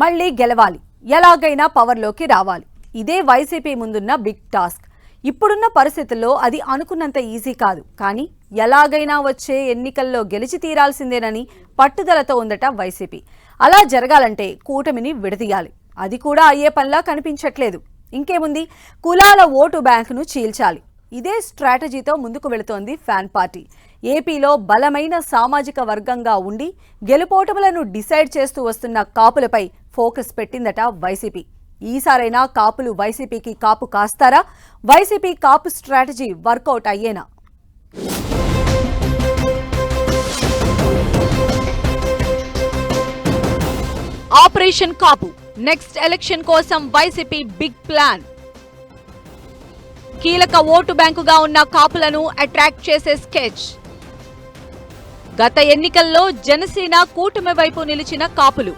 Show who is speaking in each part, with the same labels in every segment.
Speaker 1: మళ్ళీ గెలవాలి, ఎలాగైనా పవర్లోకి రావాలి. ఇదే వైసీపీ ముందున్న బిగ్ టాస్క్. ఇప్పుడున్న పరిస్థితుల్లో అది అనుకున్నంత ఈజీ కాదు. కానీ ఎలాగైనా వచ్చే ఎన్నికల్లో గెలిచి తీరాల్సిందేనని పట్టుదలతో ఉందట వైసీపీ. అలా జరగాలంటే కూటమిని విడదీయాలి. అది కూడా అయ్యే పనిలా కనిపించట్లేదు. ఇంకేముంది, కులాల ఓటు బ్యాంకును చీల్చాలి. ఇదే స్ట్రాటజీతో ముందుకు వెళుతోంది ఫ్యాన్ పార్టీ. ఏపీలో బలమైన సామాజిక వర్గంగా ఉండి గెలుపోటములను డిసైడ్ చేస్తూ వస్తున్న కాపులపై ఫోకస్ పెట్టిందట వైసీపీ. ఈసారైనా కాపులు వైసీపీకి కాపు కాస్తారా? వైసీపీ కాపు స్ట్రాటజీ వర్కౌట్ అయ్యేనా? ఆపరేషన్ కాపు నెక్స్ట్ ఎలక్షన్ కోసం వైసీపీ బిగ్ ప్లాన్. కీలక ఓటు బ్యాంకుగా ఉన్న కాపులను అట్రాక్ట్ చేసే స్కెచ్. గత ఎన్నికల్లో జనసేన కూటమి వైపు నిలిచిన కాపులు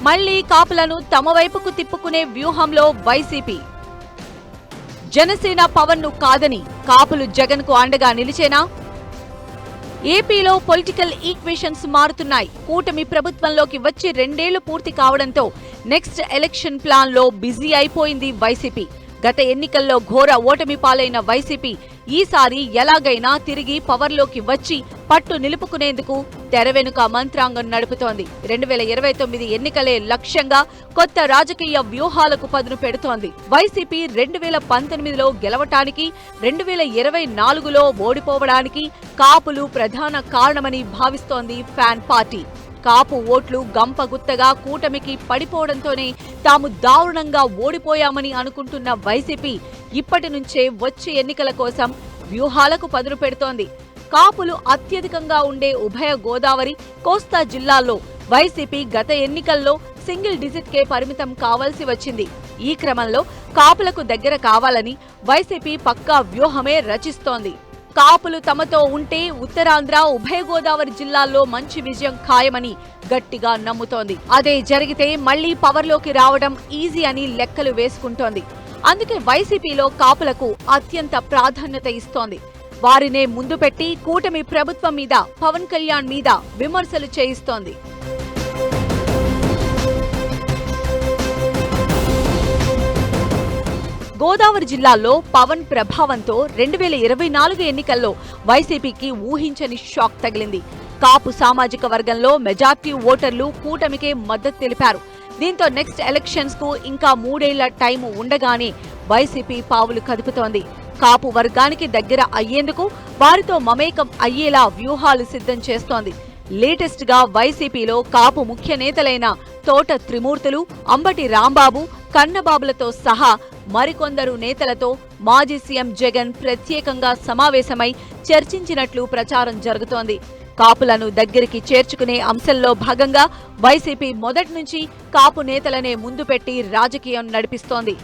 Speaker 1: మళ్లీ కాపులను తమ వైపుకు తిప్పుకునే వ్యూహంలో వైసీపీ. జనసేన పవన్ ను కాదని కాపులు జగన్ కు అండగా నిలిచేనా? ఏపీలో పొలిటికల్ ఈక్వేషన్స్ మారుతున్నాయి. కూటమి ప్రభుత్వంలోకి వచ్చి 2 ఏళ్లు పూర్తి కావడంతో నెక్స్ట్ ఎలక్షన్ ప్లాన్ లో బిజీ అయిపోయింది వైసీపీ. గత ఎన్నికల్లో ఘోర ఓటమి పాలైన వైసీపీ ఈసారి ఎలాగైనా తిరిగి పవర్లోకి వచ్చి పట్టు నిలుపుకునేందుకు తెరవెనుక మంత్రాంగం నడుపుతోంది. 2029 ఎన్నికలే లక్ష్యంగా కొత్త రాజకీయ వ్యూహాలకు పదును పెడుతోంది. వైసీపీ 2019లో గెలవటానికి, 2024లో ఓడిపోవడానికి కాపులు ప్రధాన కారణమని భావిస్తోంది ఫ్యాన్ పార్టీ. కాపు ఓట్లు గంపగుత్తగా కూటమికి పడిపోవడంతోనే తాము దారుణంగా ఓడిపోయామని అనుకుంటున్న వైసీపీ ఇప్పటి నుంచే వచ్చే ఎన్నికల కోసం వ్యూహాలకు పదును పెడుతోంది. కాపులు అత్యధికంగా ఉండే ఉభయ గోదావరి, కోస్తా జిల్లాల్లో వైసీపీ గత ఎన్నికల్లో సింగిల్ డిజిట్ కే పరిమితం కావాల్సి వచ్చింది. ఈ క్రమంలో కాపులకు దగ్గర కావాలని వైసీపీ పక్కా వ్యూహమే రచిస్తోంది. కాపులు తమతో ఉంటే ఉత్తరాంధ్ర, ఉభయ గోదావరి జిల్లాల్లో మంచి విజయం ఖాయమని గట్టిగా నమ్ముతోంది. అదే జరిగితే మళ్లీ పవర్లోకి రావడం ఈజీ అని లెక్కలు వేసుకుంటోంది. అందుకే వైసీపీలో కాపులకు అత్యంత ప్రాధాన్యత ఇస్తోంది. వారినే ముందు పెట్టి కూటమి ప్రభుత్వం మీద, పవన్ కళ్యాణ్ మీద విమర్శలు చేయిస్తోంది. గోదావరి జిల్లాలో పవన్ ప్రభావంతో 2024 ఎన్నికల్లో వైసీపీకి ఊహించని షాక్ తగిలింది. కాపు సామాజిక వర్గంలో మెజార్టీ ఓటర్లు కూటమికే మద్దతు తెలిపారు. దీంతో నెక్స్ట్ ఎలక్షన్స్ కు ఇంకా 3 ఏళ్ల టైం ఉండగానే వైసీపీ పావులు కదుపుతోంది. కాపు వర్గానికి దగ్గర అయ్యేందుకు, వారితో మమేకం అయ్యేలా వ్యూహాలు సిద్ధం చేస్తోంది. లేటెస్ట్ గా వైసీపీలో కాపు ముఖ్య నేతలైన తోట త్రిమూర్తులు, అంబటి రాంబాబు, కన్నబాబులతో సహా మరికొందరు నేతలతో మాజీ సీఎం జగన్ ప్రత్యేకంగా సమావేశమై చర్చించినట్లు ప్రచారం జరుగుతోంది. కాపులను దగ్గరికి చేర్చుకునే అంశంలో భాగంగా వైసీపీ మొదటి నుంచి కాపు నేతలనే ముందు పెట్టి రాజకీయం నడిపిస్తోంది.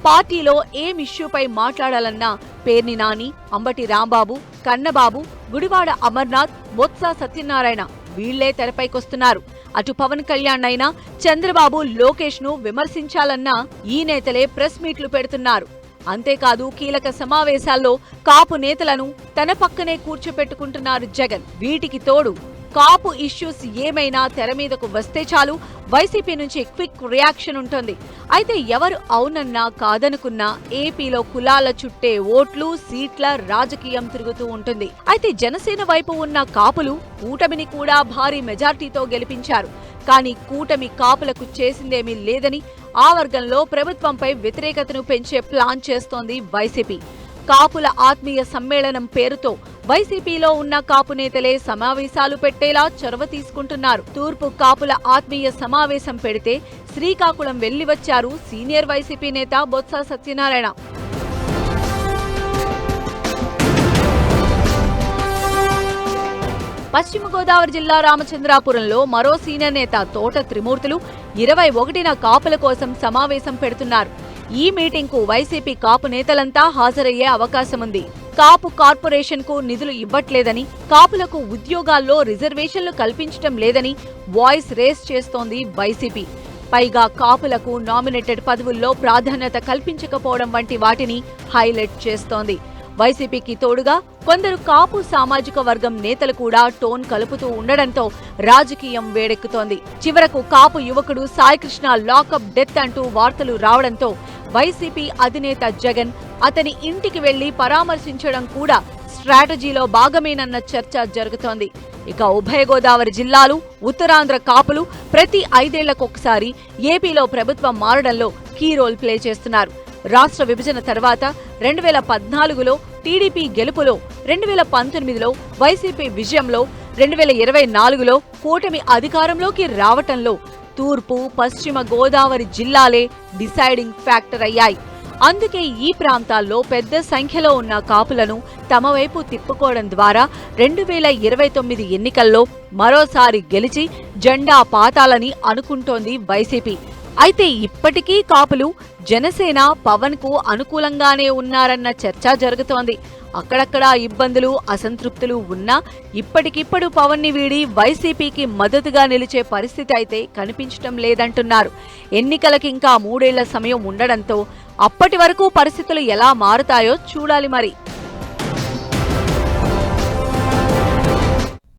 Speaker 1: పార్టీలో ఏం ఇష్యూపై మాట్లాడాలన్నా పేర్ని నాని, అంబటి రాంబాబు, కన్నబాబు, గుడివాడ అమర్నాథ్, బొత్స సత్యనారాయణ వీళ్లే తెరపైకొస్తున్నారు. అటు పవన్ కళ్యాణ్ అయినా, చంద్రబాబు, లోకేష్ ను విమర్శించాలన్నా ఈ నేతలే ప్రెస్ మీట్లు పెడుతున్నారు. అంతేకాదు కీలక సమావేశాల్లో కాపు నేతలను తన పక్కనే కూర్చోపెట్టుకుంటున్నారు జగన్. వీటికి తోడు కాపు ఇష్యూస్ ఏమైనా తెర మీదకు వస్తే చాలు వైసీపీ నుంచి క్విక్ రియాక్షన్ ఉంటుంది. అయితే ఎవరు అవునన్నా కాదనుకున్నా ఏపీలో కులాల చుట్టే ఓట్లు, సీట్ల రాజకీయం తిరుగుతూ ఉంటుంది. అయితే జనసేన వైపు ఉన్న కాపులు కూటమిని కూడా భారీ మెజార్టీతో గెలిపించారు. కానీ కూటమి కాపులకు చేసిందేమీ లేదని, ఆ వర్గంలో ప్రభుత్వంపై వ్యతిరేకతను పెంచే ప్లాన్ చేస్తోంది వైసీపీ. కాపుల ఆత్మీయ సమ్మేళనం పేరుతో వైసీపీలో ఉన్న కాపు నేతలే సమావేశాలు పెట్టేలా చొరవ తీసుకుంటున్నారు. తూర్పు కాపుల ఆత్మీయ సమావేశం పెడితే శ్రీకాకుళం వెళ్లి వచ్చారు సీనియర్ వైసీపీ నేత బొత్స సత్యనారాయణ. పశ్చిమ గోదావరి జిల్లా రామచంద్రాపురంలో మరో సీనియర్ నేత తోట త్రిమూర్తులు 21న కాపుల కోసం సమావేశం పెడుతున్నారు. ఈ మీటింగ్ కు వైసీపీ కాపు నేతలంతా హాజరయ్యే అవకాశముంది. కాపు కార్పొరేషన్ కు నిధులు ఇవ్వట్లేదని, కాపులకు ఉద్యోగాల్లో రిజర్వేషన్లు కల్పించటం లేదని వాయిస్ రేస్ చేస్తోంది వైసీపీ. పైగా కాపులకు నామినేటెడ్ పదవుల్లో ప్రాధాన్యత కల్పించకపోవడం వంటి వాటిని హైలైట్ చేస్తోంది. వైసీపీకి తోడుగా కొందరు కాపు సామాజిక వర్గం నేతలు కూడా టోన్ కలుపుతూ ఉండడంతో రాజకీయం వేడెక్కుతోంది. చివరకు కాపు యువకుడు సాయికృష్ణ లాకప్ డెత్ అంటూ వార్తలు రావడంతో వైసీపీ అధినేత జగన్ అతని ఇంటికి వెళ్లి పరామర్శించడం కూడా స్ట్రాటజీలో భాగమేనన్న చర్చ జరుగుతోంది. ఇక ఉభయ గోదావరి జిల్లాలు, ఉత్తరాంధ్ర కాపులు ప్రతి 5 ఏళ్లకొకసారి ఏపీలో ప్రభుత్వం మారడంలో కీ రోల్ ప్లే చేస్తున్నారు. రాష్ట్ర విభజన తర్వాత 2014లో టీడీపీ గెలుపులో, 2019లో వైసీపీ విజయంలో, 2024లో కూటమి అధికారంలోకి రావటంలో తూర్పు, పశ్చిమ గోదావరి జిల్లాలే డిసైడింగ్ ఫ్యాక్టర్ అయ్యాయి. అందుకే ఈ ప్రాంతాల్లో పెద్ద సంఖ్యలో ఉన్న కాపులను తమ వైపు తిప్పుకోవడం ద్వారా 2029 ఎన్నికల్లో మరోసారి గెలిచి జెండా పాతాలని అనుకుంటోంది వైసీపీ. అయితే ఇప్పటికీ కాపులు జనసేన, పవన్ కు అనుకూలంగానే ఉన్నారన్న చర్చ జరుగుతోంది. అక్కడక్కడా ఇబ్బందులు, అసంతృప్తులు ఉన్నా ఇప్పటికిప్పుడు పవన్ ని వీడి వైసీపీకి మద్దతుగా నిలిచే పరిస్థితి అయితే కనిపించటం లేదంటున్నారు. ఎన్నికలకింకా 3 ఏళ్ల సమయం ఉండడంతో అప్పటి వరకు పరిస్థితులు ఎలా మారుతాయో చూడాలి మరి.